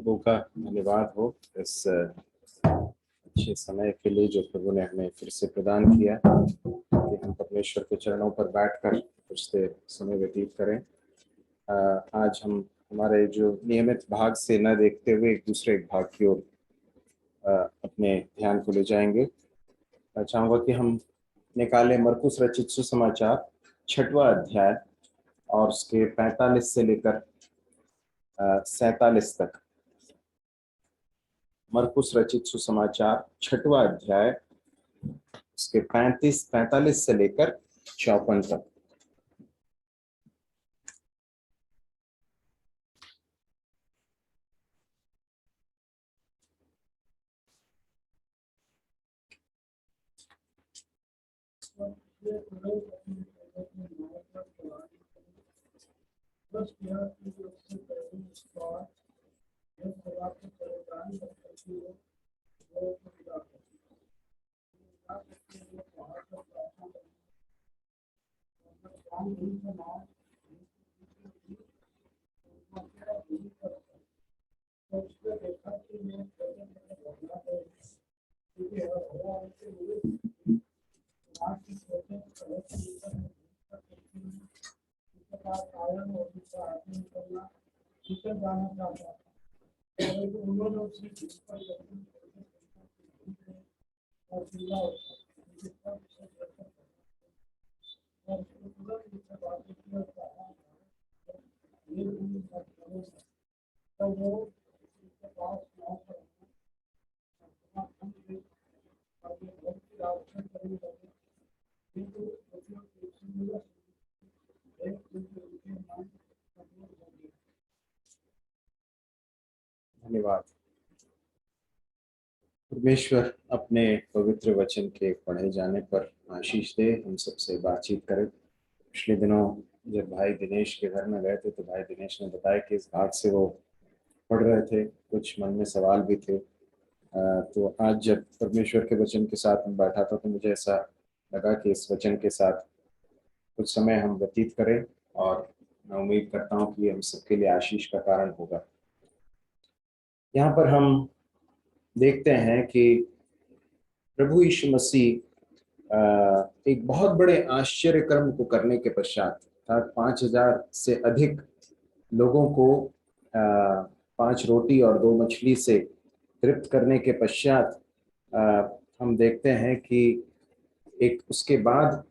प्रभु का धन्यवाद हो इस अच्छे समय के लिए जो प्रभु ने हमें फिर से प्रदान किया कि हम परमेश्वर के चरणों पर बैठकर कुछ देर समय व्यतीत करें। आज हम हमारे जो नियमित भाग से न देखते हुए एक दूसरे भाग की ओर अपने ध्यान को ले जाएंगे। चाहूँगा कि हम निकालें मरकुस रचित सुसमाचार 6वां अध्याय और उसके 45 से लेकर 47 तक। मरकुस रचित सुसमाचार 6वां अध्याय उसके 45 से लेकर 54 तक। धन्यवाद। परमेश्वर अपने पवित्र वचन के पढ़े जाने पर आशीष दे, हम सबसे बातचीत करें। पिछले दिनों जब भाई दिनेश के घर में गए थे तो भाई दिनेश ने बताया कि इस भाग से वो पढ़ रहे थे, कुछ मन में सवाल भी थे। तो आज जब परमेश्वर के वचन के साथ मैं बैठा था तो मुझे ऐसा लगा कि इस वचन के साथ कुछ समय हम व्यतीत करें और मैं उम्मीद करता हूँ कि हम सबके लिए आशीष का कारण होगा। यहाँ पर हम देखते हैं कि प्रभु यीशु मसीह एक बहुत बड़े आश्चर्य कर्म को करने के पश्चात 5000 से अधिक लोगों को 5 रोटी और 2 मछली से तृप्त करने के पश्चात हम देखते हैं कि एक उसके बाद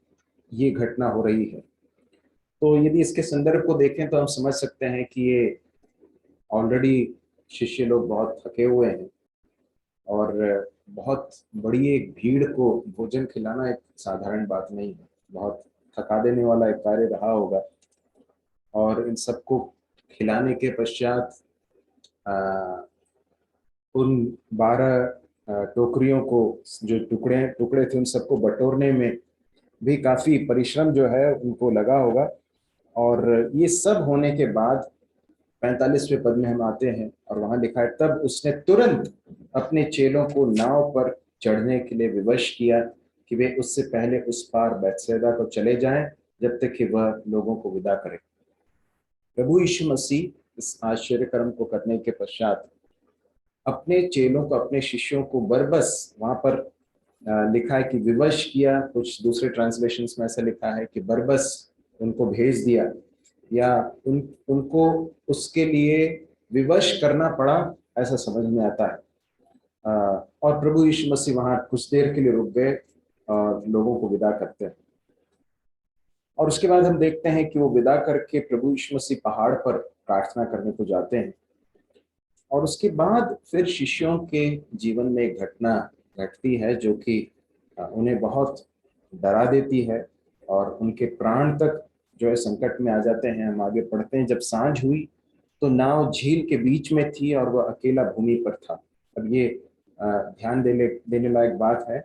ये घटना हो रही है। तो यदि इसके संदर्भ को देखें तो हम समझ सकते हैं कि ये ऑलरेडी शिष्य लोग बहुत थके हुए हैं और बहुत बड़ी एक भीड़ को भोजन खिलाना एक साधारण बात नहीं है, बहुत थका देने वाला एक कार्य रहा होगा। और इन सबको खिलाने के पश्चात उन 12 टोकरियों को जो टुकड़े थे उन सबको बटोरने में भी काफी परिश्रम जो है उनको लगा होगा। और ये सब होने के बाद 45वें पद में हम आते हैं और वहां लिखा है, तब उसने तुरंत अपने चेलों को नाव पर चढ़ने के लिए विवश किया कि वे उससे पहले उस पार बैतसैदा को चले जाएं जब तक कि वह लोगों को विदा करे। प्रभु यीशु मसीह इस आश्चर्य कर्म को करने के पश्चात अपने चेलों को, अपने शिष्यों को बरबस, वहां पर लिखा है कि विवश किया, कुछ दूसरे ट्रांसलेशंस में ऐसा लिखा है कि बरबस उनको भेज दिया या उनको उसके लिए विवश करना पड़ा, ऐसा समझ में आता है। और प्रभु यीशु मसीह वहां कुछ देर के लिए रुक गए और लोगों को विदा करते हैं। और उसके बाद हम देखते हैं कि वो विदा करके प्रभु यीशु मसीह पहाड़ पर प्रार्थना करने को जाते हैं। और उसके बाद फिर शिष्यों के जीवन में एक घटना घटती है जो कि उन्हें बहुत डरा देती है और उनके प्राण तक जो है संकट में आ जाते हैं। हम आगे पढ़ते हैं, जब सांझ हुई तो नाव झील के बीच में थी और वह अकेला भूमि पर था। अब ये ध्यान देने लायक बात है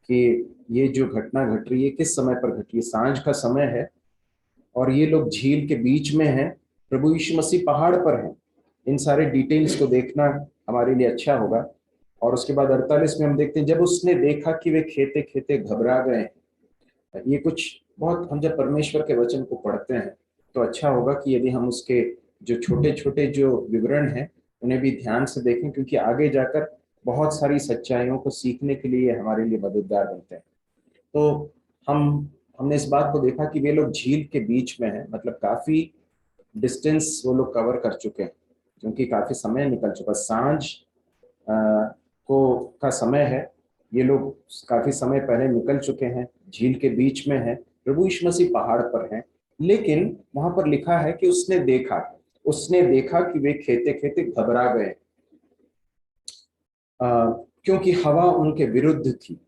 कि ये जो घटना घट रही है किस समय पर घटी है। सांझ का समय है और ये लोग झील के बीच में हैं, प्रभु यीशु मसीह पहाड़ पर हैं। इन सारे डिटेल्स को देखना हमारे लिए अच्छा होगा। और उसके बाद 48 में हम देखते हैं, जब उसने देखा कि वे खेते खेते घबरा गए। ये कुछ बहुत, हम जब परमेश्वर के वचन को पढ़ते हैं तो अच्छा होगा कि यदि हम उसके जो छोटे छोटे जो विवरण हैं उन्हें भी ध्यान से देखें, क्योंकि आगे जाकर बहुत सारी सच्चाइयों को सीखने के लिए हमारे लिए मददगार बनते हैं। तो हम हमने इस बात को देखा कि वे लोग झील के बीच में हैं, मतलब काफी डिस्टेंस वो लोग कवर कर चुके हैं, क्योंकि काफी समय निकल चुका, सांझ को का समय है। ये लोग काफी समय पहले निकल चुके हैं, झील के बीच में हैं, प्रभु यीशु मसीह पहाड़ पर हैं। लेकिन वहां पर लिखा है कि उसने देखा कि वे खेते खेते घबरा गए, क्योंकि हवा उनके विरुद्ध थी।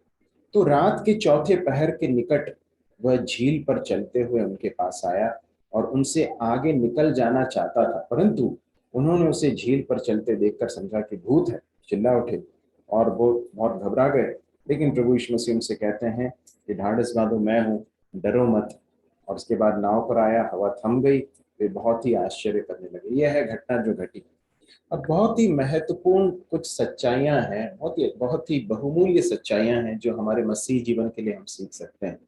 तो रात के चौथे पहर के निकट वह झील पर चलते हुए उनके पास आया और उनसे आगे निकल जाना चाहता था, परंतु उन्होंने उसे झील पर चलते देखकर समझा कि भूत है, चिल्ला उठे और वो बहुत घबरा गए। लेकिन प्रभु यीशु मसीह उनसे कहते हैं कि ढाढ़स बांधो, मैं हूँ, डरो मत। और उसके बाद नाव पर आया, हवा थम गई, वे बहुत ही आश्चर्य करने लगे। यह है घटना जो घटी। अब बहुत ही महत्वपूर्ण कुछ सच्चाइयां हैं, बहुत ही बहुमूल्य सच्चाइयां हैं जो हमारे मसीह जीवन के लिए हम सीख सकते हैं।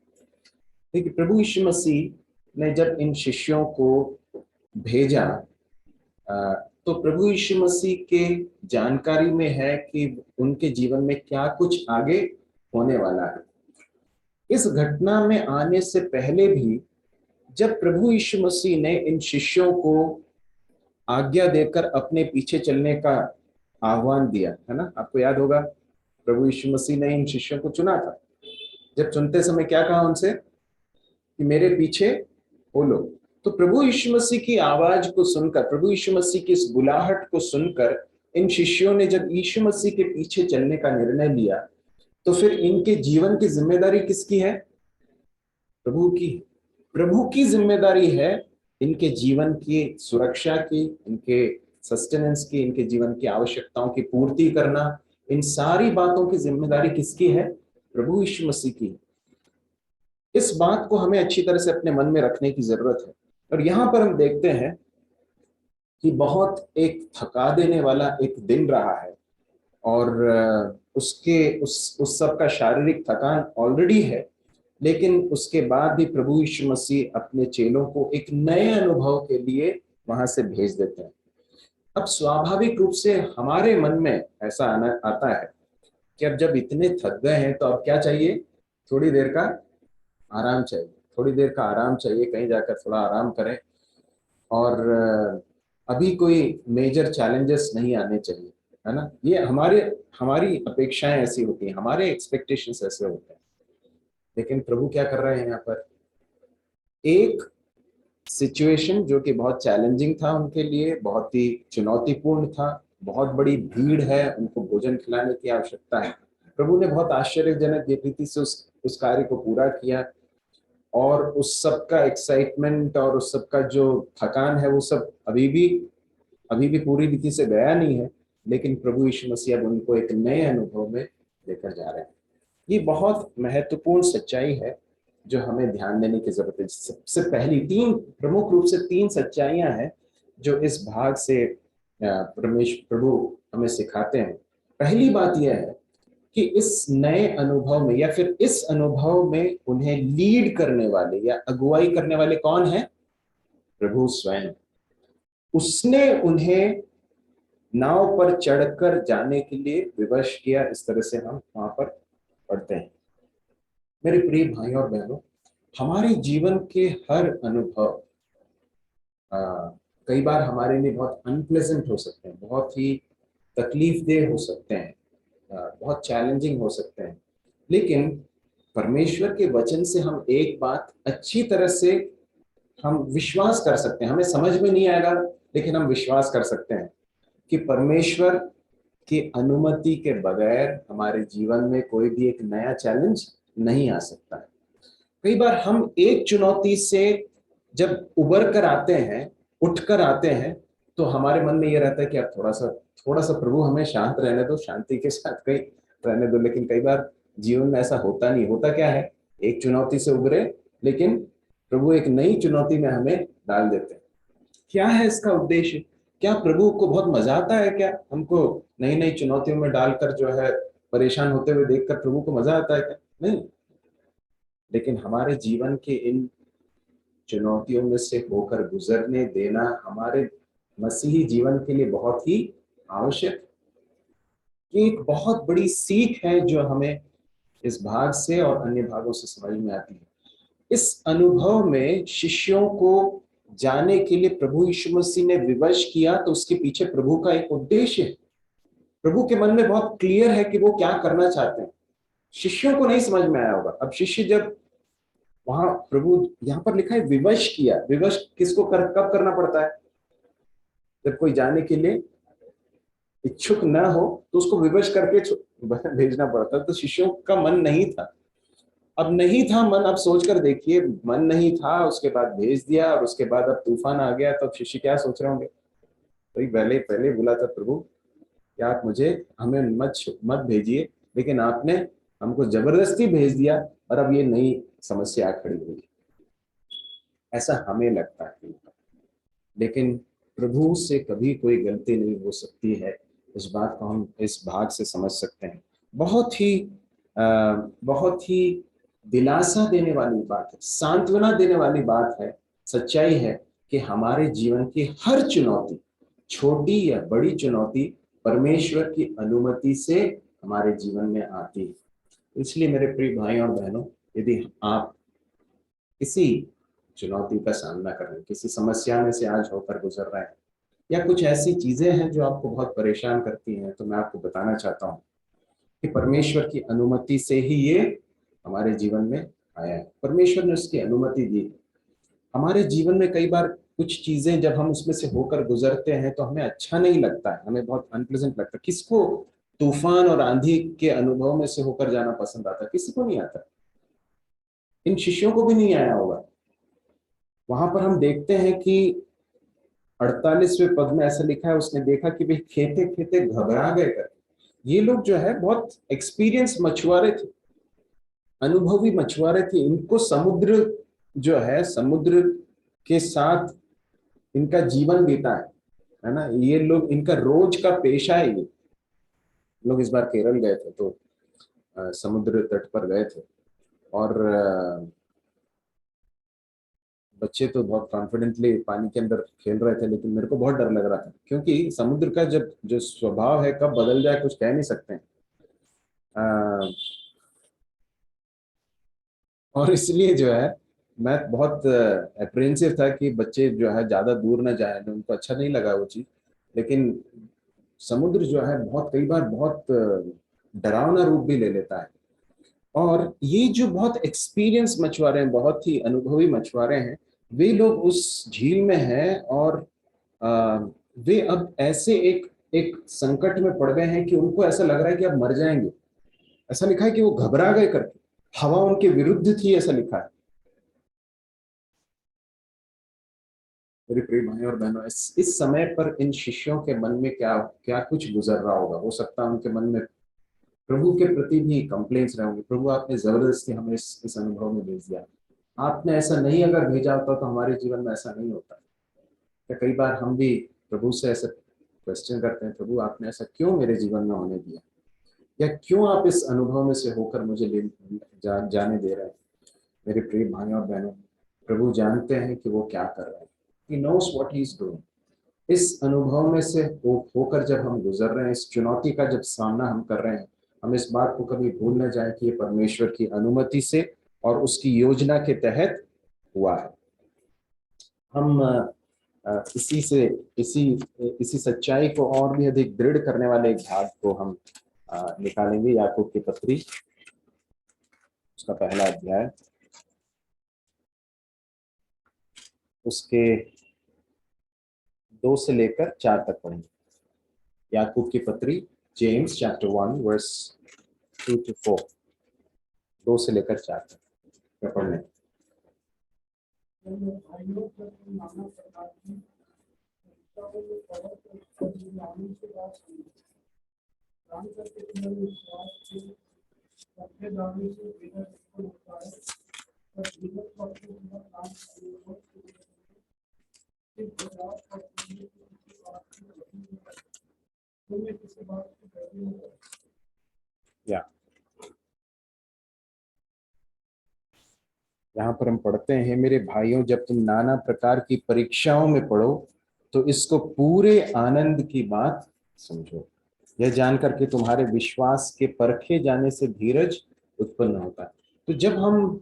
देखिए, प्रभु यीशु मसीह ने जब इन शिष्यों को भेजा, तो प्रभु यीशु मसीह के जानकारी में है कि उनके जीवन में क्या कुछ आगे होने वाला है। इस घटना में आने से पहले भी जब प्रभु यीशु मसीह ने इन शिष्यों को आज्ञा देकर अपने पीछे चलने का आह्वान दिया, है ना, आपको याद होगा, प्रभु यीशु मसीह ने इन शिष्यों को चुना था। जब चुनते समय क्या कहा उनसे कि मेरे पीछे हो लो। तो प्रभु यीशु मसीह की आवाज को सुनकर, प्रभु यीशु मसीह की इस बुलाहट को सुनकर इन शिष्यों ने जब यीशु मसीह के पीछे चलने का निर्णय लिया, तो फिर इनके जीवन की जिम्मेदारी किसकी है? प्रभु की। प्रभु की जिम्मेदारी है इनके जीवन की सुरक्षा की, इनके सस्टेनेंस की, इनके जीवन की आवश्यकताओं की पूर्ति करना। इन सारी बातों की जिम्मेदारी किसकी है? प्रभु यीशु मसीह की। इस बात को हमें अच्छी तरह से अपने मन में रखने की जरूरत है। और यहां पर हम देखते हैं कि बहुत एक थका देने वाला एक दिन रहा है, और उसके उस सब का शारीरिक थकान ऑलरेडी है। लेकिन उसके बाद भी प्रभु यीशु मसीह अपने चेलों को एक नए अनुभव के लिए वहां से भेज देते हैं। अब स्वाभाविक रूप से हमारे मन में ऐसा आना आता है कि अब जब इतने थक गए हैं तो अब क्या चाहिए? थोड़ी देर का आराम चाहिए, थोड़ी देर का आराम चाहिए, कहीं जाकर थोड़ा आराम करें। और अभी कोई मेजर चैलेंजेस नहीं आने चाहिए, है ना। ये हमारी अपेक्षाएं ऐसी होती हैं, हमारे एक्सपेक्टेशंस ऐसे होते हैं। लेकिन प्रभु क्या कर रहे हैं यहाँ पर? एक सिचुएशन जो कि बहुत चैलेंजिंग था उनके लिए, बहुत ही चुनौतीपूर्ण था, बहुत बड़ी भीड़ है, उनको भोजन खिलाने की आवश्यकता है। प्रभु ने बहुत आश्चर्यजनक रीति से उस कार्य को पूरा किया। और उस सब का एक्साइटमेंट और उस सब का जो थकान है वो सब अभी भी पूरी रीति से गया नहीं है। लेकिन प्रभु यीशु मसीह अब उनको एक नए अनुभव में लेकर जा रहे हैं। ये बहुत महत्वपूर्ण सच्चाई है जो हमें ध्यान देने की जरूरत है। सबसे पहली तीन, प्रमुख रूप से तीन सच्चाइयां हैं जो इस भाग से परमेश्वर प्रभु हमें सिखाते हैं। पहली बात यह है कि इस नए अनुभव में या फिर इस अनुभव में उन्हें लीड करने वाले या अगुवाई करने वाले कौन है? प्रभु स्वयं। उसने उन्हें नाव पर चढ़कर जाने के लिए विवश किया। इस तरह से हम वहां पर पढ़ते हैं। मेरे प्रिय भाइयों और बहनों, हमारे जीवन के हर अनुभव कई बार हमारे लिए बहुत अनप्लेजेंट हो सकते हैं, बहुत ही तकलीफ देह हो सकते हैं, बहुत चैलेंजिंग हो सकते हैं। लेकिन परमेश्वर के वचन से हम एक बात अच्छी तरह से हम विश्वास कर सकते हैं। हमें समझ में नहीं आएगा, लेकिन हम विश्वास कर सकते हैं कि परमेश्वर की अनुमति के बगैर हमारे जीवन में कोई भी एक नया चैलेंज नहीं आ सकता है। कई बार हम एक चुनौती से जब उबर कर आते हैं, उठकर आते हैं, तो हमारे मन में ये रहता है कि अब थोड़ा सा प्रभु हमें शांत रहने दो, शांति के साथ कहीं रहने दो। लेकिन कई बार जीवन में ऐसा होता नहीं। होता क्या है? एक चुनौती से उबरे, लेकिन प्रभु एक नई चुनौती में हमें डाल देते हैं। क्या है इसका उद्देश्य? क्या प्रभु को बहुत मजा आता है? क्या हमको नई नई चुनौतियों में डालकर जो है परेशान होते हुए देखकर प्रभु को मजा आता है? क्या नहीं। लेकिन हमारे जीवन के इन चुनौतियों में से होकर गुजरने देना हमारे मसीही जीवन के लिए बहुत ही आवश्यक। ये एक बहुत बड़ी सीख है जो हमें इस भाग से और अन्य भागों से समझ में आती है। इस अनुभव में शिष्यों को जाने के लिए प्रभु यीशु मसीह ने विवश किया, तो उसके पीछे प्रभु का एक उद्देश्य है। प्रभु के मन में बहुत क्लियर है कि वो क्या करना चाहते हैं। शिष्यों को नहीं समझ में आया होगा। अब शिष्य जब वहां, प्रभु यहाँ पर लिखा है विवश किया। विवश किसको कब करना पड़ता है? जब कोई जाने के लिए इच्छुक न हो तो उसको विवश करके भेजना पड़ता है। तो शिष्यों का मन नहीं था। अब नहीं था मन, अब सोचकर देखिए, मन नहीं था, उसके बाद भेज दिया, और उसके बाद अब तूफान आ गया, तो अब शिष्य क्या सोच रहे होंगे? तो पहले पहले बोला था प्रभु कि आप मुझे, हमें मत भेजिए, लेकिन आपने हमको जबरदस्ती भेज दिया, और अब ये नई समस्या खड़ी हुई। ऐसा हमें लगता है, लेकिन प्रभु से कभी कोई गलती नहीं हो सकती है। इस बात को हम इस भाग से समझ सकते हैं। बहुत ही दिलासा देने वाली बात है, सांत्वना देने वाली बात है, सच्चाई है कि हमारे जीवन की हर चुनौती, छोटी या बड़ी चुनौती, परमेश्वर की अनुमति से हमारे जीवन में आती है। इसलिए मेरे प्रिय भाई और बहनों, यदि आप किसी चुनौती का सामना कर रहे हैं, किसी समस्या में से आज होकर गुजर रहे हैं, या कुछ ऐसी चीजें हैं जो आपको बहुत परेशान करती हैं, तो मैं आपको बताना चाहता हूँ कि परमेश्वर की अनुमति से ही ये हमारे जीवन में आया है। परमेश्वर ने उसकी अनुमति दी। हमारे जीवन में कई बार कुछ चीजें जब हम उसमें से होकर गुजरते हैं तो हमें अच्छा नहीं लगता है, हमें बहुत अनप्लेजेंट लगता है। किसको तूफान और आंधी के अनुभव में से होकर जाना पसंद आता है? किसी को नहीं आता। इन शिष्यों को भी नहीं आया होगा। वहां पर हम देखते हैं कि 48वें पद में ऐसा लिखा है, उसने देखा कि भाई खेते खेते घबरा गए कर। ये लोग जो है बहुत एक्सपीरियंस मछुआरे थे, अनुभवी मछुआरे थे। इनको समुद्र जो है, समुद्र के साथ इनका जीवन बीता है ना। ये लोग, इनका रोज का पेशा है ये लोग। इस बार केरल गए थे, तो समुद्र तट पर गए थे, और बच्चे तो बहुत कॉन्फिडेंटली पानी के अंदर खेल रहे थे, लेकिन मेरे को बहुत डर लग रहा था, क्योंकि समुद्र का जब जो स्वभाव है कब बदल जाए कुछ कह नहीं सकते हैं। और इसलिए जो है मैं बहुत अप्रेंसिव था कि बच्चे जो है ज्यादा दूर ना जाए, उनको अच्छा नहीं लगा वो चीज। लेकिन समुद्र जो है बहुत, कई बार बहुत डरावना रूप भी ले लेता है। और ये जो बहुत एक्सपीरियंस मछुआरे हैं, बहुत ही अनुभवी मछुआरे हैं, वे लोग उस झील में हैं, और अ, वे अब ऐसे एक एक संकट में पड़ गए हैं कि उनको ऐसा लग रहा है कि अब मर जाएंगे। ऐसा लिखा है कि वो घबरा गए करके, हवा उनके विरुद्ध थी, ऐसा लिखा है। मेरे प्रिय भाई और बहनों, इस समय पर इन शिष्यों के मन में क्या क्या कुछ गुजर रहा होगा। हो सकता है उनके मन में प्रभु के प्रति भी कंप्लेंट्स रहे होंगे। प्रभु, आपने जबरदस्ती हमें इस अनुभव में भेज दिया। आपने ऐसा नहीं अगर भेजा होता तो हमारे जीवन में ऐसा नहीं होता। तो कई बार हम भी प्रभु से ऐसा क्वेश्चन करते हैं, प्रभु आपने ऐसा क्यों मेरे जीवन में होने दिया, या क्यों आप इस अनुभव में से होकर मुझे जाने दे रहे हैं। मेरे प्रिय भाई और बहनों, प्रभु जानते हैं कि वो क्या कर रहे हैं। He knows what he is doing। इस अनुभव में से होकर जब हम गुजर रहे हैं, इस चुनौती का जब सामना हम कर रहे हैं, हम इस बात को कभी भूल न जाए कि ये परमेश्वर की अनुमति से और उसकी योजना के तहत हुआ है। हम इसी से इसी इसी सच्चाई को और भी अधिक दृढ़ करने वाले एक भाग को हम निकालेंगे। याकूब की पत्री, उसका पहला अध्याय, उसके 2 से लेकर 4 तक पढ़ेंगे। याकूब की पत्री, जेम्स चैप्टर 1 वर्स 2 to 4, 2 से लेकर 4 तक पढ़ने। या यहाँ पर हम पढ़ते हैं, मेरे भाइयों, जब तुम नाना प्रकार की परीक्षाओं में पढ़ो तो इसको पूरे आनंद की बात समझो, यह जानकर के तुम्हारे विश्वास के परखे जाने से धीरज उत्पन्न होता है। तो जब हम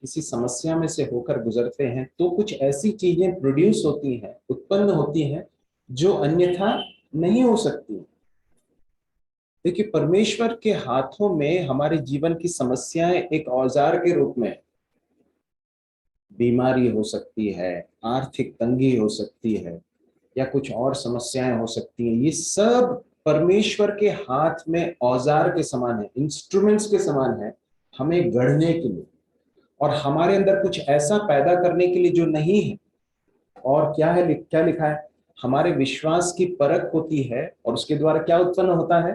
किसी समस्या में से होकर गुजरते हैं तो कुछ ऐसी चीजें प्रोड्यूस होती हैं, उत्पन्न होती हैं, जो अन्यथा नहीं हो सकती। देखिए, परमेश्वर के हाथों में हमारे जीवन की समस्याएं एक औजार के रूप में, बीमारी हो सकती है, आर्थिक तंगी हो सकती है, या कुछ और समस्याएं हो सकती हैं, ये सब परमेश्वर के हाथ में औजार के समान है, इंस्ट्रूमेंट्स के समान है, हमें गढ़ने के लिए और हमारे अंदर कुछ ऐसा पैदा करने के लिए जो नहीं है। और क्या है, क्या लिखा है, हमारे विश्वास की परख होती है और उसके द्वारा क्या उत्पन्न होता है,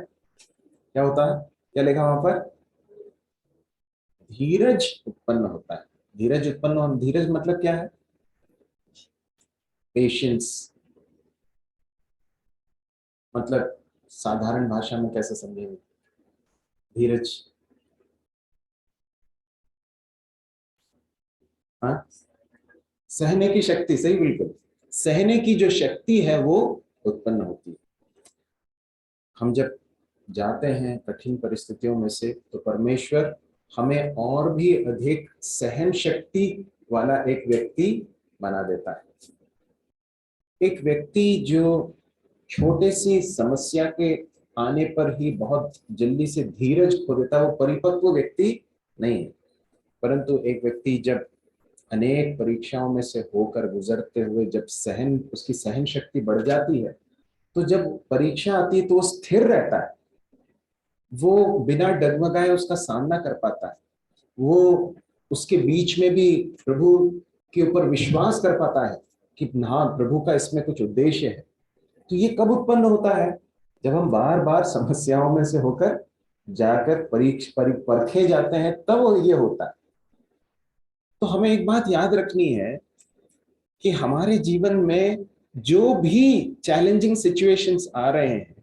क्या होता है, क्या लिखा वहां पर, धीरज उत्पन्न होता है। धीरज उत्पन्न हो, धीरज मतलब क्या है, पेशेंस। मतलब साधारण भाषा में कैसे समझेंगे धीरज? हाँ, सहने की शक्ति, सही, बिल्कुल, सहने की जो शक्ति है वो उत्पन्न होती है। हम जब जाते हैं कठिन परिस्थितियों में से तो परमेश्वर हमें और भी अधिक सहन शक्ति वाला एक व्यक्ति बना देता है। एक व्यक्ति जो छोटे सी समस्या के आने पर ही बहुत जल्दी से धीरज खो देता है, वो परिपक्व व्यक्ति नहीं है। परंतु एक व्यक्ति जब अनेक परीक्षाओं में से होकर गुजरते हुए जब उसकी सहन शक्ति बढ़ जाती है, तो जब परीक्षा आती है तो वो स्थिर रहता है, वो बिना डगमगाए उसका सामना कर पाता है, वो उसके बीच में भी प्रभु के ऊपर विश्वास कर पाता है कि हाँ, प्रभु का इसमें कुछ उद्देश्य है। तो ये कब उत्पन्न होता है, जब हम बार बार समस्याओं में से होकर जाकर परखे जाते हैं, तब ये होता है। तो हमें एक बात याद रखनी है कि हमारे जीवन में जो भी चैलेंजिंग सिचुएशंस आ रहे हैं,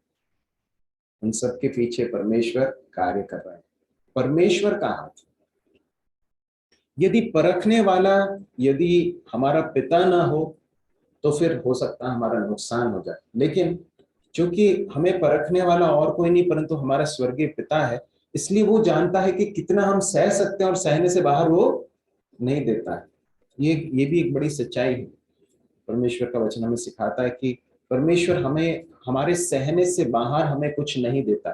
उन सब के पीछे परमेश्वर कार्य कर रहा है, परमेश्वर का हाथ। यदि परखने वाला, यदि हमारा पिता ना हो तो फिर हो सकता है हमारा नुकसान हो जाए, लेकिन क्योंकि हमें परखने वाला और कोई नहीं परंतु हमारा स्वर्गीय पिता है, इसलिए वो जानता है कि कितना हम सह सकते हैं और सहने से बाहर वो नहीं देता है। ये भी एक बड़ी सच्चाई है। परमेश्वर का वचन हमें सिखाता है कि परमेश्वर हमें हमारे सहने से बाहर हमें कुछ नहीं देता।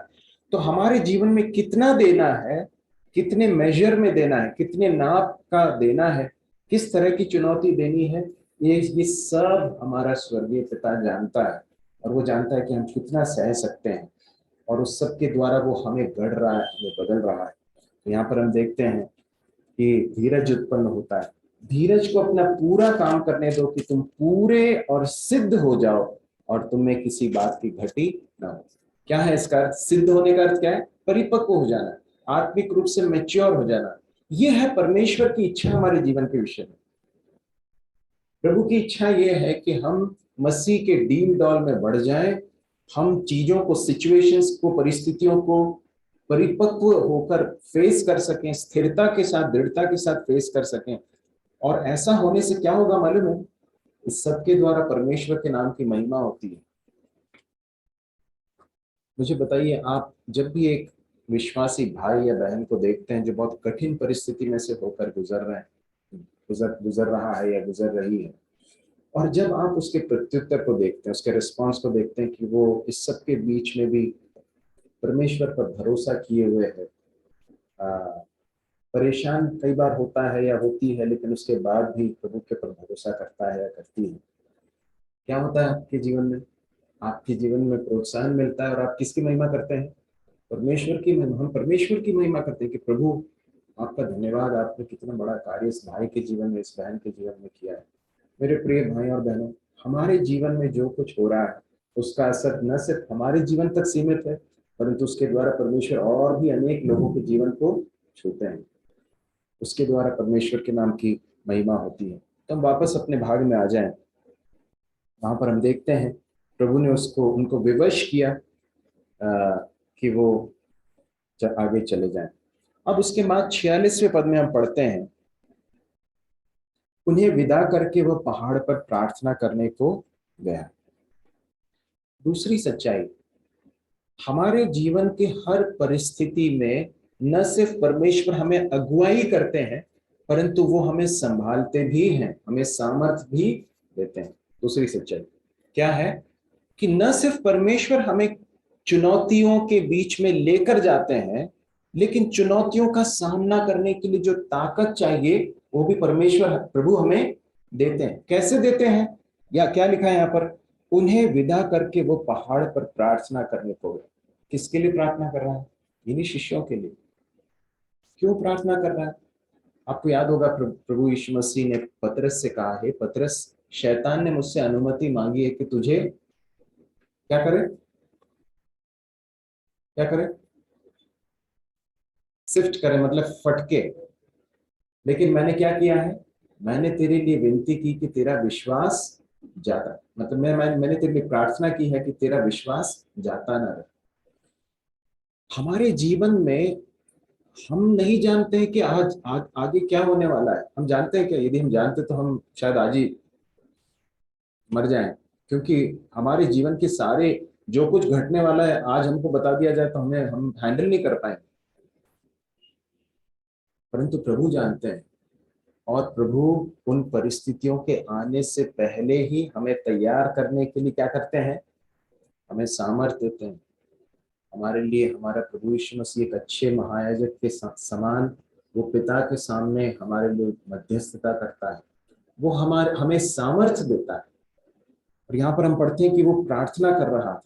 तो हमारे जीवन में कितना देना है, कितने मेजर में देना है, कितने नाप का देना है, किस तरह की चुनौती देनी है, ये सब हमारा स्वर्गीय पिता जानता है। और वो जानता है कि हम कितना सह सकते हैं और उस सब के द्वारा वो हमें गढ़ रहा है, हमें बदल रहा है। तो यहाँ पर हम देखते हैं कि धीरज उत्पन्न होता है। धीरज को अपना पूरा काम करने दो कि तुम पूरे और सिद्ध हो जाओ और तुम्हें किसी बात की घटी ना हो। क्या है इसका अर्थ? सिद्ध होने का अर्थ क्या है? परिपक्व हो जाना, आत्मिक रूप से मैच्योर हो जाना। यह है परमेश्वर की इच्छा हमारे जीवन के विषय में। प्रभु की इच्छा यह है कि हम मसीह के डील डॉल में बढ़ जाएं, हम चीजों को, सिचुएशंस को, परिस्थितियों को परिपक्व होकर फेस कर सकें, स्थिरता के साथ, दृढ़ता के साथ फेस कर सकें। और ऐसा होने से क्या होगा मालूम है? इस सबके द्वारा परमेश्वर के नाम की महिमा होती है। मुझे बताइए, आप जब भी एक विश्वासी भाई या बहन को देखते हैं जो बहुत कठिन परिस्थिति में से होकर गुजर रहे हैं, गुजर रहा है या गुजर रही है, और जब आप उसके प्रत्युत्तर को देखते हैं, उसके रिस्पॉन्स को देखते हैं कि वो इस सब के बीच में भी परमेश्वर पर भरोसा किए हुए है, परेशान कई बार होता है या होती है, लेकिन उसके बाद भी प्रभु के पर भरोसा करता है या करती है, क्या होता है आपके जीवन में? आपके जीवन में प्रोत्साहन मिलता है और आप किसकी महिमा करते हैं? परमेश्वर की महिमा। हम परमेश्वर की महिमा करते हैं कि प्रभु आपका धन्यवाद, आपने कितना बड़ा कार्य इस भाई के जीवन में, इस बहन के जीवन में किया है। मेरे प्रिय भाई और बहनों, हमारे जीवन में जो कुछ हो रहा है उसका असर न सिर्फ हमारे जीवन तक सीमित है, परंतु उसके द्वारा परमेश्वर और भी अनेक लोगों के जीवन को छूते हैं। उसके द्वारा परमेश्वर के नाम की महिमा होती है। तो हम वापस अपने भाग में आ जाएं। वहां पर हम देखते हैं प्रभु ने उनको विवश किया कि वो आगे चले जाएं। अब उसके बाद 46वें पद में हम पढ़ते हैं, उन्हें विदा करके वह पहाड़ पर प्रार्थना करने को गया। दूसरी सच्चाई, हमारे जीवन के हर परिस्थिति में न सिर्फ परमेश्वर हमें अगुवाई करते हैं, परंतु वो हमें संभालते भी हैं, हमें सामर्थ भी देते हैं। दूसरी सच्चाई क्या है कि न सिर्फ परमेश्वर हमें चुनौतियों के बीच में लेकर जाते हैं, लेकिन चुनौतियों का सामना करने के लिए जो ताकत चाहिए वो भी परमेश्वर प्रभु हमें देते हैं। कैसे देते हैं, या क्या लिखा है यहाँ पर, उन्हें विदा करके वो पहाड़ पर प्रार्थना करने को गए। किसके लिए प्रार्थना कर रहा है? इन्हीं शिष्यों के लिए। क्यों प्रार्थना कर रहा है? आपको याद होगा प्रभु यीशु मसीह ने पतरस से कहा है, पतरस, शैतान ने मुझसे अनुमति मांगी है कि तुझे क्या करे, क्या करे, सिफ्ट करे, मतलब फटके। लेकिन मैंने क्या किया है, मैंने तेरे लिए विनती की कि तेरा विश्वास जाता, मतलब मैंने तेरे लिए प्रार्थना की है कि तेरा विश्वास जाता ना रहे। हमारे जीवन में हम नहीं जानते हैं कि आगे क्या होने वाला है। हम जानते हैं क्या? यदि हम जानते तो हम शायद आज ही मर जाएं, क्योंकि हमारे जीवन के सारे जो कुछ घटने वाला है आज हमको बता दिया जाए तो हम हैंडल नहीं कर पाएंगे। परंतु प्रभु जानते हैं, और प्रभु उन परिस्थितियों के आने से पहले ही हमें तैयार करने के लिए क्या करते हैं, हमें सामर्थ्य देते हैं। हमारे लिए हमारा प्रभु यीशु मसीह एक अच्छे महायाजक के समान वो पिता के सामने हमारे लिए मध्यस्थता करता है। वो हमें सामर्थ्य देता है। और यहाँ पर हम पढ़ते हैं कि वो प्रार्थना कर रहा था।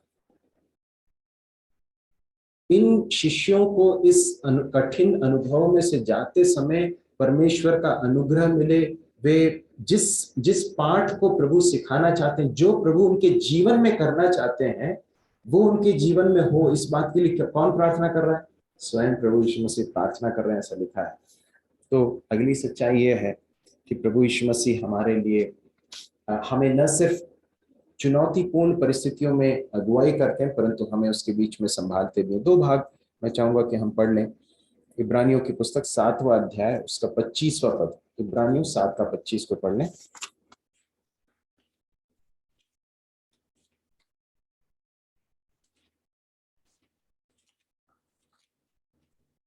इन शिष्यों को इस कठिन अनुभव में से जाते समय परमेश्वर का अनुग्रह मिले। वे जिस जिस पाठ को प्रभु सिखाना चाहते हैं, जो प्रभु उनके जीवन में करना चाहते हैं, वो उनके जीवन में हो, इस बात के लिए कौन प्रार्थना कर रहा है? स्वयं प्रभु यीशु मसीह प्रार्थना कर रहे हैं, ऐसा लिखा है। तो अगली सच्चाई ये है कि प्रभु यीशु मसीह हमारे लिए हमें न सिर्फ चुनौतीपूर्ण परिस्थितियों में अगुवाई करते हैं, परंतु हमें उसके बीच में संभालते भी हैं। दो भाग मैं चाहूंगा कि हम पढ़ लें। इब्रानियों की पुस्तक 7वां अध्याय उसका 25वां पद, इब्रानियों 7 का 25 को पढ़ लें।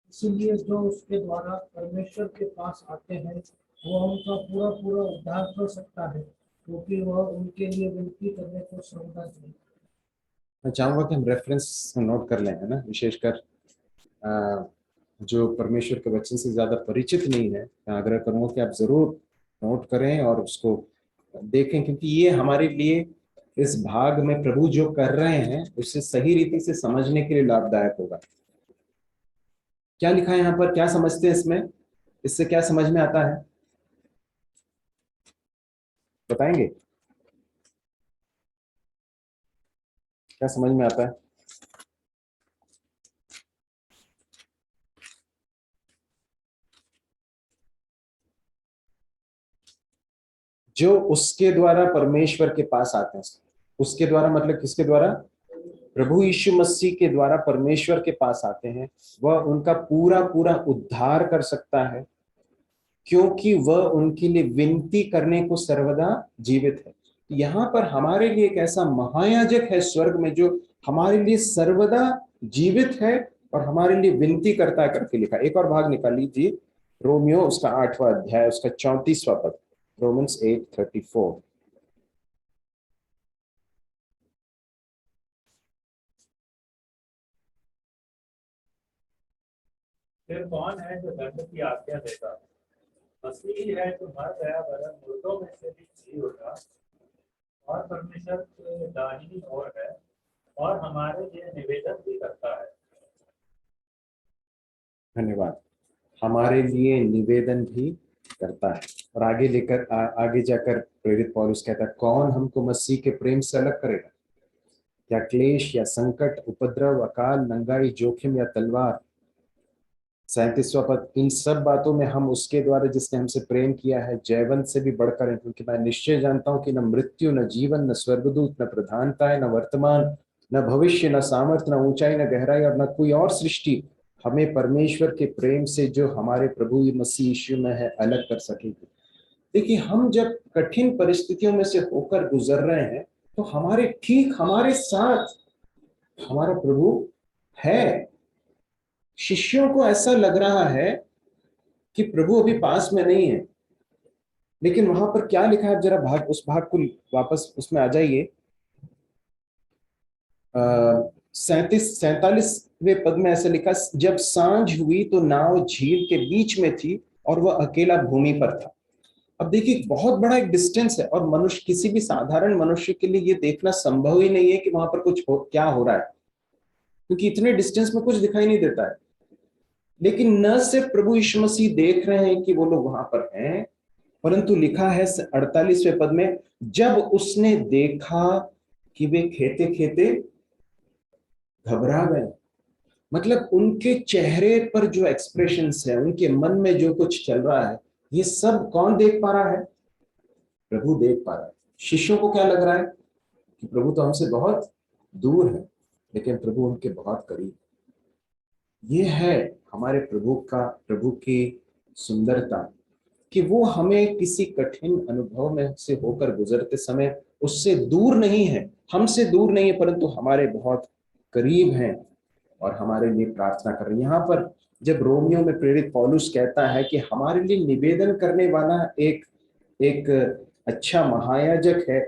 इसलिए जो उसके द्वारा परमेश्वर के पास आते हैं वो उनका पूरा पूरा उद्धार कर सकता है, क्योंकि वह उनके लिए विनती करने को सर्वदा चाहिए। मैं चाहूंगा कि हम रेफरेंस नोट कर लें, है ना, विशेषकर जो परमेश्वर के वचन से ज्यादा परिचित नहीं है, मैं आग्रह करूंगा कि आप जरूर नोट करें और उसको देखें, क्योंकि ये हमारे लिए इस भाग में प्रभु जो कर रहे हैं उसे सही रीति से समझने के लिए लाभदायक होगा। क्या लिखा है यहाँ पर, क्या समझते हैं इसमें, इससे क्या समझ में आता है, बताएंगे? क्या समझ में आता है? जो उसके द्वारा परमेश्वर के पास आते हैं, उसके द्वारा मतलब किसके द्वारा? प्रभु यीशु मसीह के द्वारा परमेश्वर के पास आते हैं, वह उनका पूरा पूरा उद्धार कर सकता है, क्योंकि वह उनके लिए विनती करने को सर्वदा जीवित है। यहाँ पर हमारे लिए एक ऐसा महायाजक है स्वर्ग में जो हमारे लिए सर्वदा जीवित है और हमारे लिए विनती करता है करके लिखा। एक और भाग निकाल लीजिए, रोमियो उसका 8वां अध्याय उसका 34वां पद, रोमन्स 8:34। फिर कौन है जो दंड की आज्ञा देता? मसीह है जो मर गया वरन मुर्दों में से भी जी उठा और परमेश्वर के दाहिनी ओर है और हमारे लिए निवेदन भी करता है। धन्यवाद। हमारे लिए निवेदन भी करता है। और आगे लेकर आगे जाकर प्रेरित पौलुस कहता है, कौन हमको मसीह के प्रेम से अलग करेगा? क्या क्लेश या संकट, उपद्रव, अकाल, नंगाई, जोखिम या तलवार? 37वां पद, इन सब बातों में हम उसके द्वारा जिसने हमसे प्रेम किया है जयवंत से भी बढ़कर है, क्योंकि मैं निश्चय जानता हूं कि न मृत्यु, न जीवन, न स्वर्गदूत, न प्रधानताएं, न वर्तमान, न भविष्य, न सामर्थ्य, न ऊंचाई, न गहराई और न कोई और सृष्टि हमें परमेश्वर के प्रेम से जो हमारे प्रभु मसीह यीशु में है अलग कर सकेगी। देखिए, हम जब कठिन परिस्थितियों में से होकर गुजर रहे हैं तो हमारे ठीक हमारे साथ हमारा प्रभु है। शिष्यों को ऐसा लग रहा है कि प्रभु अभी पास में नहीं है, लेकिन वहां पर क्या लिखा है, जरा भाग उस भाग को वापस उसमें आ जाइए। 47वें पद में ऐसा लिखा, जब सांझ हुई तो नाव झील के बीच में थी और वह अकेला भूमि पर था। अब देखिए बहुत बड़ा एक डिस्टेंस है, और मनुष्य, किसी भी साधारण मनुष्य के लिए ये देखना संभव ही नहीं है कि वहां पर क्या हो रहा है, क्योंकि इतने डिस्टेंस में कुछ दिखाई नहीं देता है। लेकिन न सिर्फ प्रभु यीशु मसीह देख रहे हैं कि वो लोग वहां पर हैं, परंतु लिखा है 48वें पद में, जब उसने देखा कि वे खेते खेते घबरा गए। मतलब उनके चेहरे पर जो एक्सप्रेशंस है, उनके मन में जो कुछ चल रहा है, ये सब कौन देख पा रहा है? प्रभु देख पा रहा है। शिष्यों को क्या लग रहा है कि प्रभु तो हमसे बहुत दूर है, लेकिन प्रभु उनके बहुत करीब। ये है हमारे प्रभु की सुंदरता, कि वो हमें किसी कठिन अनुभव में से होकर गुजरते समय उससे दूर नहीं है, हमसे दूर नहीं है, परंतु हमारे बहुत करीब हैं और हमारे लिए प्रार्थना कर रहे हैं। यहाँ पर जब रोमियो में प्रेरित पौलुस कहता है कि हमारे लिए निवेदन करने वाला एक एक अच्छा महायाजक है,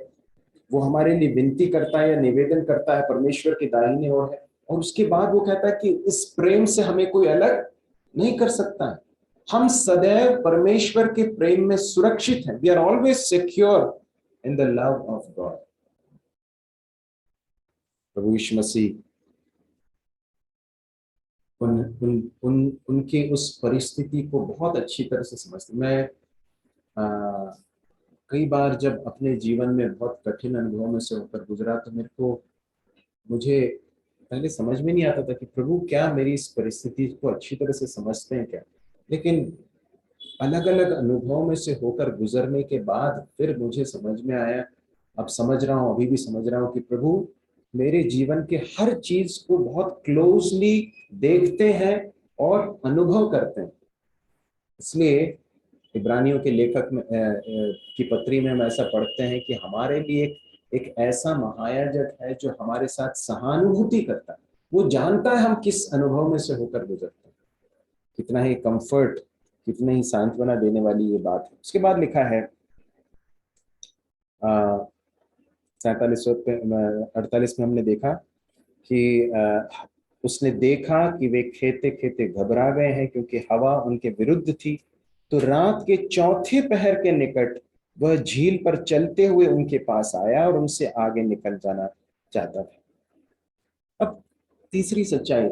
वो हमारे लिए विनती करता है या निवेदन करता है, परमेश्वर के दाहिने ओर है, और उसके बाद वो कहता है कि इस प्रेम से हमें कोई अलग नहीं कर सकता है। हम सदैव परमेश्वर के प्रेम में सुरक्षित हैं। We are always secure in the love of God. प्रभु यीशु मसीह उनके उस परिस्थिति को बहुत अच्छी तरह से समझते। मैं कई बार जब अपने जीवन में बहुत कठिन अनुभव में से होकर गुजरा, तो मुझे पहले समझ में नहीं आता था कि प्रभु क्या मेरी इस परिस्थिति को अच्छी तरह से समझते हैं क्या। लेकिन अलग अलग अनुभवों में से होकर गुजरने के बाद फिर मुझे समझ में आया, अब समझ रहा हूँ, अभी भी समझ रहा हूँ कि प्रभु मेरे जीवन के हर चीज को बहुत क्लोजली देखते हैं और अनुभव करते हैं। इसलिए इब्रानियों के लेखक में की पत्री में हम ऐसा पढ़ते हैं कि हमारे लिए एक ऐसा महायाजक है जो हमारे साथ सहानुभूति करता है। वो जानता है हम किस अनुभव में से होकर गुजरते हैं। कितना ही कंफर्ट, कितनी ही सांत्वना देने वाली ये बात है। उसके बाद लिखा है 48 में हमने देखा कि उसने देखा कि वे खेते खेते घबरा गए हैं, क्योंकि हवा उनके विरुद्ध थी। तो रात के चौथे पहर के निकट वह झील पर चलते हुए उनके पास आया और उनसे आगे निकल जाना चाहता था। अब तीसरी सच्चाई,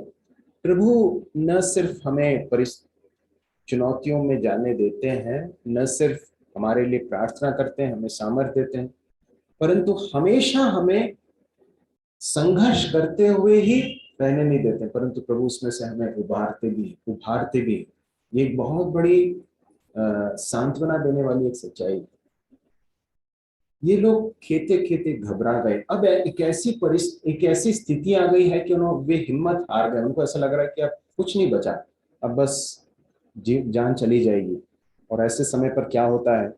प्रभु न सिर्फ हमें चुनौतियों में जाने देते हैं, न सिर्फ हमारे लिए प्रार्थना करते हैं, हमें सामर्थ्य देते हैं, परंतु हमेशा हमें संघर्ष करते हुए ही रहने नहीं देते, परंतु प्रभु उसमें से हमें उभारते भी। ये एक बहुत बड़ी सांत्वना देने वाली एक सच्चाई है। ये लोग खेते खेते घबरा गए। अब एक ऐसी स्थिति आ गई है कि वे हिम्मत हार गए। उनको ऐसा लग रहा है कि अब कुछ नहीं बचा, अब बस जान चली जाएगी। और ऐसे समय पर क्या होता है,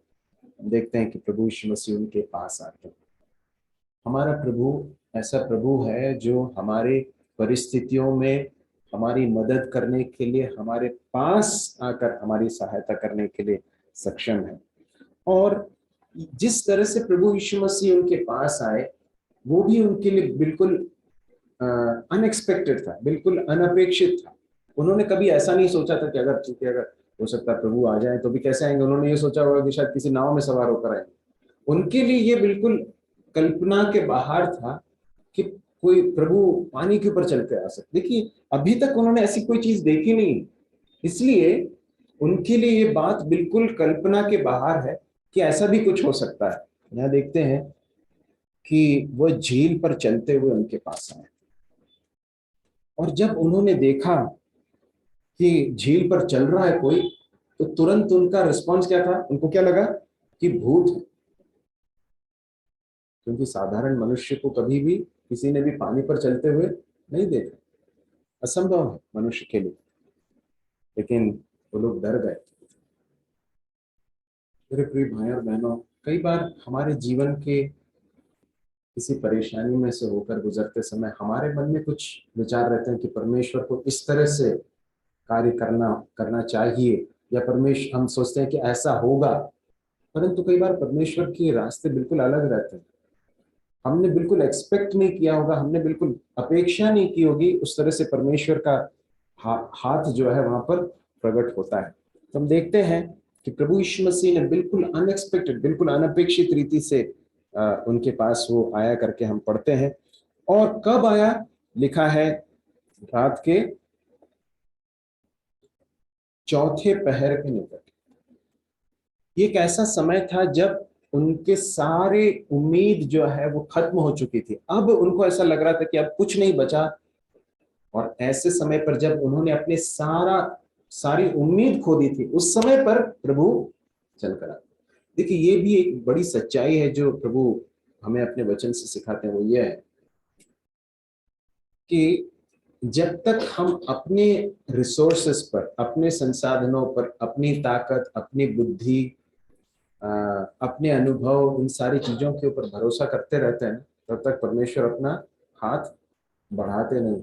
देखते हैं कि प्रभु यीशु मसीह उनके पास आते हैं। हमारा प्रभु ऐसा प्रभु है जो हमारे परिस्थितियों में हमारी मदद करने के लिए हमारे पास आकर हमारी सहायता करने के लिए सक्षम है। और जिस तरह से प्रभु यीशु मसीह उनके पास आए, वो भी उनके लिए बिल्कुल अनएक्सपेक्टेड था, बिल्कुल अनपेक्षित था। उन्होंने कभी ऐसा नहीं सोचा था कि अगर हो सकता है प्रभु आ जाए तो भी कैसे आएंगे। उन्होंने ये सोचा होगा कि शायद किसी नाव में सवार होकर आएंगे। उनके लिए ये बिल्कुल कल्पना के बाहर था कि कोई प्रभु पानी के ऊपर चल कर आ सकते। देखिए अभी तक उन्होंने ऐसी कोई चीज देखी नहीं, इसलिए उनके लिए ये बात बिल्कुल कल्पना के बाहर है कि ऐसा भी कुछ हो सकता है। यहाँ देखते हैं कि वह झील पर चलते हुए उनके पास आए, और जब उन्होंने देखा कि झील पर चल रहा है कोई, तो तुरंत उनका रिस्पॉन्स क्या था? उनको क्या लगा कि भूत है। क्योंकि साधारण मनुष्य को कभी भी किसी ने भी पानी पर चलते हुए नहीं देखा, असंभव है मनुष्य के लिए। लेकिन वो लोग डर गए। मेरे प्रिय भाई और बहनों, कई बार हमारे जीवन के किसी परेशानी में से होकर गुजरते समय हमारे मन में कुछ विचार रहते हैं कि परमेश्वर को इस तरह से कार्य करना चाहिए, या परमेश्वर, हम सोचते हैं कि ऐसा होगा, परंतु कई बार परमेश्वर के रास्ते बिल्कुल अलग रहते हैं। हमने बिल्कुल एक्सपेक्ट नहीं किया होगा, हमने बिल्कुल अपेक्षा नहीं की होगी, उस तरह से परमेश्वर का हाथ जो है वहां पर प्रकट होता है। तो हम देखते हैं कि प्रभु यीशु मसीह ने बिल्कुल अनएक्सपेक्टेड, बिल्कुल अनपेक्षित रीति से उनके पास वो आया करके हम पढ़ते हैं। और कब आया, लिखा है रात के चौथे पहर के निकट। ये एक ऐसा समय था जब उनके सारे उम्मीद जो है वो खत्म हो चुकी थी। अब उनको ऐसा लग रहा था कि अब कुछ नहीं बचा, और ऐसे समय पर जब उन्होंने अपने सारी उम्मीद खो दी थी, उस समय पर प्रभु चल कर आए। देखिए, ये भी एक बड़ी सच्चाई है जो प्रभु हमें अपने वचन से सिखाते हैं। वो ये है कि जब तक हम अपने रिसोर्सेस पर, अपने संसाधनों पर, अपनी ताकत, अपनी बुद्धि, अपने अनुभव, इन सारी चीजों के ऊपर भरोसा करते रहते हैं, तब तक परमेश्वर अपना हाथ बढ़ाते नहीं।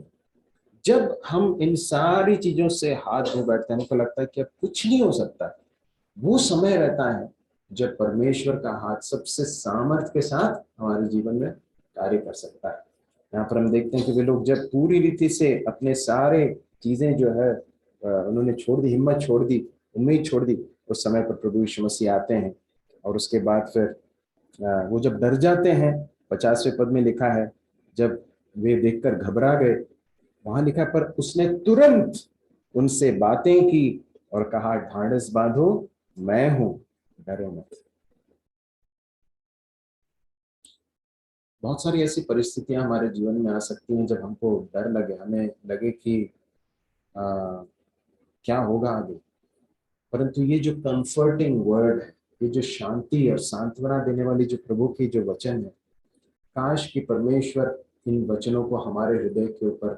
जब हम इन सारी चीजों से हाथ धो बैठते हैं, हमको लगता है कि अब कुछ नहीं हो सकता, वो समय रहता है जब परमेश्वर का हाथ सबसे सामर्थ्य के साथ हमारे जीवन में कार्य कर सकता है। यहाँ पर हम देखते हैं कि वे लोग जब पूरी रीति से अपने सारे चीजें जो है उन्होंने छोड़ दी, हिम्मत छोड़ दी, उम्मीद छोड़ दी, उस समय पर प्रभु यीशु मसीह आते हैं। और उसके बाद फिर वो जब डर जाते हैं, 50वें पद में लिखा है, जब वे देखकर घबरा गए, वहां लिखा है, पर उसने तुरंत उनसे बातें की और कहा, ढाढ़स बांधो, मैं हूं, डरो मत। बहुत सारी ऐसी परिस्थितियां हमारे जीवन में आ सकती हैं जब हमको डर लगे, हमें लगे कि क्या होगा आगे। परंतु ये जो कंफर्टिंग वर्ड है, ये जो शांति और सांत्वना देने वाली जो प्रभु की जो वचन है, काश कि परमेश्वर इन वचनों को हमारे हृदय के ऊपर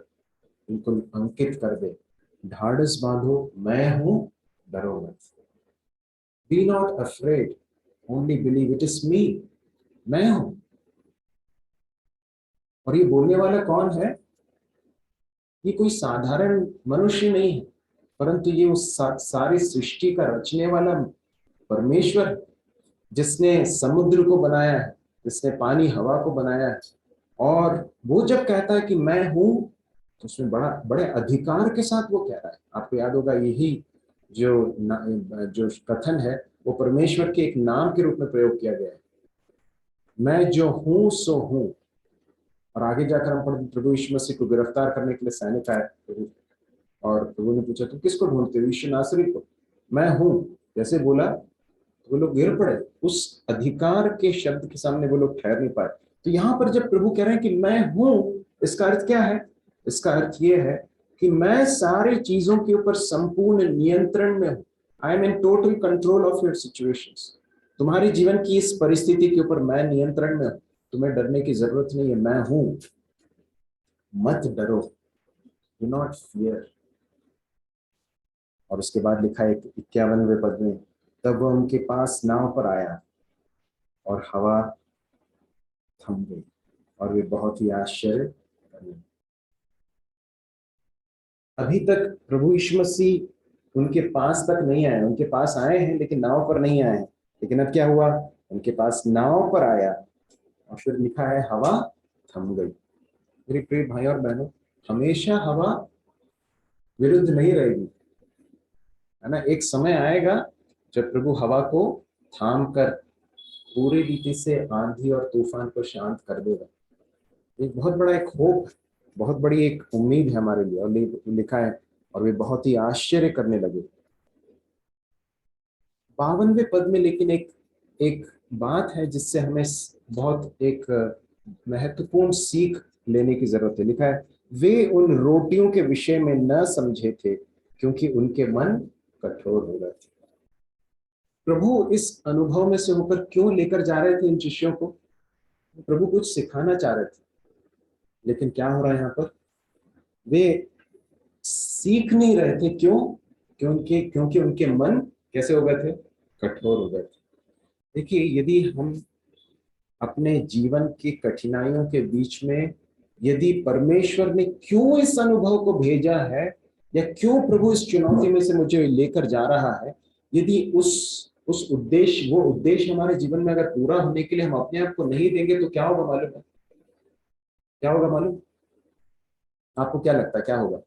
बिल्कुल अंकित कर दे। ढाढ़स बांधो, मैं हूं, डरो मत। Be not afraid, only believe, it is me, मैं हूं। और ये बोलने वाला कौन है? ये कोई साधारण मनुष्य नहीं है, परंतु ये उस सारी सृष्टि का रचने वाला परमेश्वर, जिसने समुद्र को बनाया है, जिसने पानी हवा को बनाया है। और वो जब कहता है कि मैं हूं, तो उसमें बड़े अधिकार के साथ वो कह रहा है। आपको याद होगा, यही जो कथन है वो परमेश्वर के एक नाम के रूप में प्रयोग किया गया है, मैं जो हूं सो हूं। और आगे जाकर हम पढ़ते, प्रभु यीशु मसीह को गिरफ्तार करने के लिए सैनिक आए, और प्रभु ने पूछा, तुम किसको ढूंढते हो? यीशु नासरी को। मैं हूं जैसे बोला, वो लोग गिर पड़े। उस अधिकार के शब्द के सामने वो लोग ठहर नहीं पाए। तो यहां पर जब प्रभु कह रहे हैं कि मैं हूं, इसका अर्थ क्या है? इसका अर्थ ये है कि मैं सारी चीजों के ऊपर संपूर्ण नियंत्रण में हूं। I am in total control of your situations. तुम्हारे जीवन की इस परिस्थिति के ऊपर मैं नियंत्रण में हूं, तुम्हें डरने की जरूरत नहीं है, मैं हूं, मत डरो, डू नॉट फियर। और उसके बाद लिखा है 51वें पद में, तब वह उनके पास नाव पर आया और हवा थम गई और वे बहुत ही आश्चर्य करे। अभी तक प्रभु यीशु मसीह उनके पास तक नहीं आए, उनके पास आए हैं लेकिन नाव पर नहीं आए हैं। लेकिन अब क्या हुआ? उनके पास नाव पर आया और फिर लिखा है हवा थम गई। मेरे प्रिय भाई और बहनों, हमेशा हवा विरुद्ध नहीं रहेगी, है ना। एक समय आएगा जब प्रभु हवा को थाम कर पूरी रीति से आंधी और तूफान को शांत कर देगा। एक बहुत बड़ा एक होप, बहुत बड़ी एक उम्मीद है हमारे लिए। और लिखा है, और वे बहुत ही आश्चर्य करने लगे। 52वें पद में लेकिन एक बात है जिससे हमें बहुत एक महत्वपूर्ण सीख लेने की जरूरत है। लिखा है, वे उन रोटियों के विषय में न समझे थे क्योंकि उनके मन कठोर हो गए थे। प्रभु इस अनुभव में से होकर क्यों लेकर जा रहे थे इन शिष्यों को? प्रभु कुछ सिखाना चाह रहे थे, लेकिन क्या हो रहा है यहाँ पर? वे सीख नहीं रहे थे। क्यों? क्योंकि उनके मन कैसे हो गए थे? कठोर हो गए थे। देखिए, यदि हम अपने जीवन की कठिनाइयों के बीच में यदि परमेश्वर ने क्यों इस अनुभव को भेजा है या क्यों प्रभु इस चुनौती में से मुझे लेकर जा रहा है, यदि उस उद्देश्य वो उद्देश्य हमारे जीवन में अगर पूरा होने के लिए हम अपने आप को नहीं देंगे तो क्या होगा मालूम है? क्या होगा मालूम? आपको क्या लगता है क्या होगा?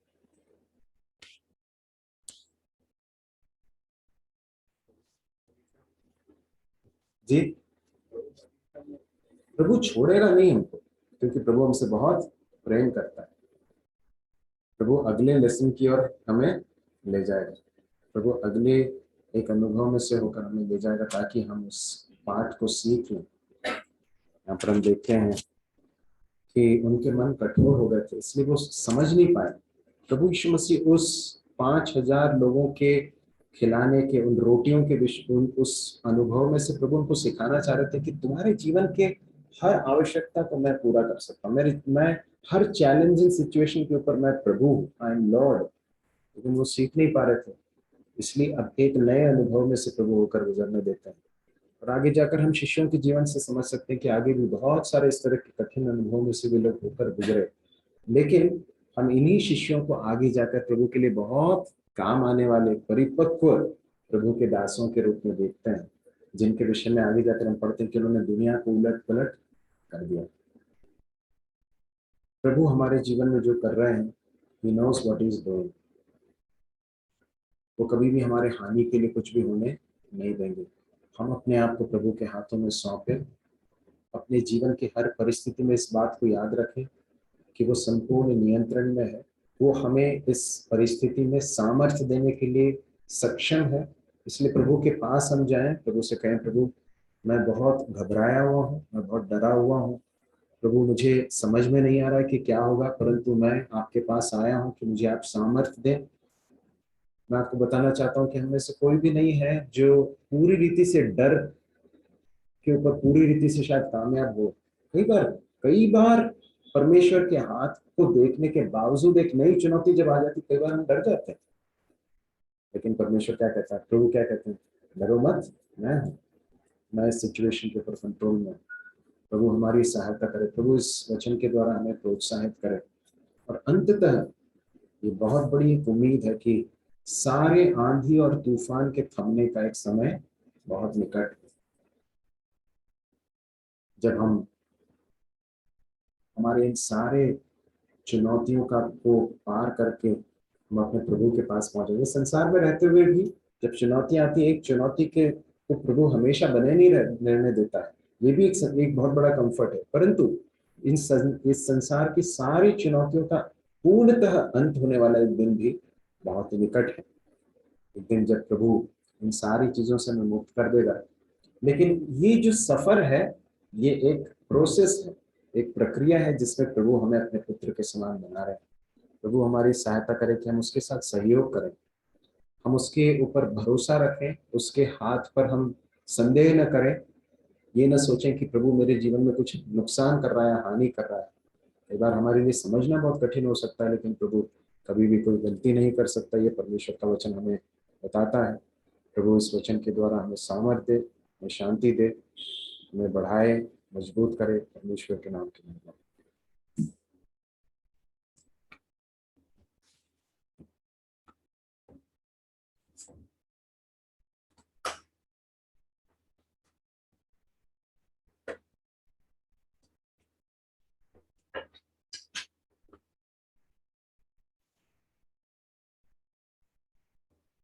जी, प्रभु छोड़ेगा नहीं हमको, क्योंकि प्रभु हमसे बहुत प्रेम करता है। प्रभु अगले लेसन की ओर हमें ले जाएगा, प्रभु अगले एक अनुभव में से होकर हमें ले जाएगा ताकि हम उस पाठ को सीख लें। यहाँ पर हम देखते हैं कि उनके मन कठोर हो गए थे, इसलिए वो समझ नहीं पाए। प्रभु यीशु मसीह उस 5,000 लोगों के खिलाने के उन रोटियों के उस अनुभव में से प्रभु उनको सिखाना चाह रहे थे कि तुम्हारे जीवन के हर आवश्यकता को मैं पूरा कर सकता हूँ, मैं हर चैलेंजिंग सिचुएशन के ऊपर मैं प्रभु, आई एम लॉर्ड। लेकिन वो सीख नहीं पा रहे थे, इसलिए अब एक नए अनुभव में से प्रभु होकर गुजरने देते हैं। और आगे जाकर हम शिष्यों के जीवन से समझ सकते हैं कि आगे भी बहुत सारे इस तरह के कठिन अनुभवों में से भी लोग होकर गुजरे, लेकिन हम इन्हीं शिष्यों को आगे जाकर प्रभु के लिए बहुत काम आने वाले परिपक्व प्रभु के दासों के रूप में देखते हैं, जिनके विषय में आगे जाकर हम पढ़ते हैं कि उन्होंने दुनिया को उलट पलट कर दिया। प्रभु हमारे जीवन में जो कर रहे हैं, He knows what he is doing। वो कभी भी हमारे हानि के लिए कुछ भी होने नहीं देंगे। हम अपने आप को प्रभु के हाथों में सौंपे, अपने जीवन की हर परिस्थिति में इस बात को याद रखें कि वो संपूर्ण नियंत्रण में है। वो हमें इस परिस्थिति में सामर्थ्य देने के लिए सक्षम है। इसलिए प्रभु के पास हम जाएं, प्रभु से कहें, प्रभु मैं बहुत घबराया हुआ हूँ, मैं बहुत डरा हुआ हूँ, प्रभु मुझे समझ में नहीं आ रहा है कि क्या होगा, परंतु मैं आपके पास आया हूँ कि मुझे आप सामर्थ्य दें। मैं आपको बताना चाहता हूँ कि हम में से कोई भी नहीं है जो पूरी रीति से डर के ऊपर पूरी रीति से शायद कामयाब हो। कई बार परमेश्वर के हाथ को देखने के बावजूद एक नई चुनौती जब आ जाती, कई बार हम डर जाते हैं। लेकिन परमेश्वर क्या कहता है, प्रभु क्या कहते हैं, डरो मत, मैं इस सिचुएशन के ऊपर कंट्रोल में। प्रभु हमारी सहायता करे, प्रभु इस वचन के द्वारा हमें प्रोत्साहित करे। और अंततः ये बहुत बड़ी एक उम्मीद है कि सारे आंधी और तूफान के थमने का एक समय बहुत निकट है, जब हम हमारे इन सारे चुनौतियों का को पार करके हम अपने प्रभु के पास पहुंचेंगे। संसार में रहते हुए भी जब चुनौतियां आती है, एक चुनौती के को प्रभु हमेशा बने नहीं रहने देता है, ये भी एक बहुत बड़ा कंफर्ट है। परंतु इस संसार की सारी चुनौतियों का पूर्णतः अंत होने वाला एक दिन भी बहुत ही निकट है। एक दिन जब प्रभु इन सारी चीजों से हमें मुक्त कर देगा। लेकिन ये जो सफर है, ये एक प्रोसेस है, एक प्रक्रिया है जिसमें प्रभु हमें अपने पुत्र के समान बना रहे हैं। प्रभु हमारी सहायता करे कि हम उसके साथ सहयोग करें, हम उसके ऊपर भरोसा रखें, उसके हाथ पर हम संदेह न करें। ये न सोचें कि प्रभु मेरे जीवन में कुछ नुकसान कर रहा है, हानि कर रहा है। कई बार हमारे लिए समझना बहुत कठिन हो सकता है, लेकिन प्रभु कभी भी कोई गलती नहीं कर सकता, ये परमेश्वर का वचन हमें बताता है। प्रभु इस वचन के द्वारा हमें सामर्थ्य दे, हमें शांति दे, हमें बढ़ाए, मजबूत करे। परमेश्वर के नाम के लिए।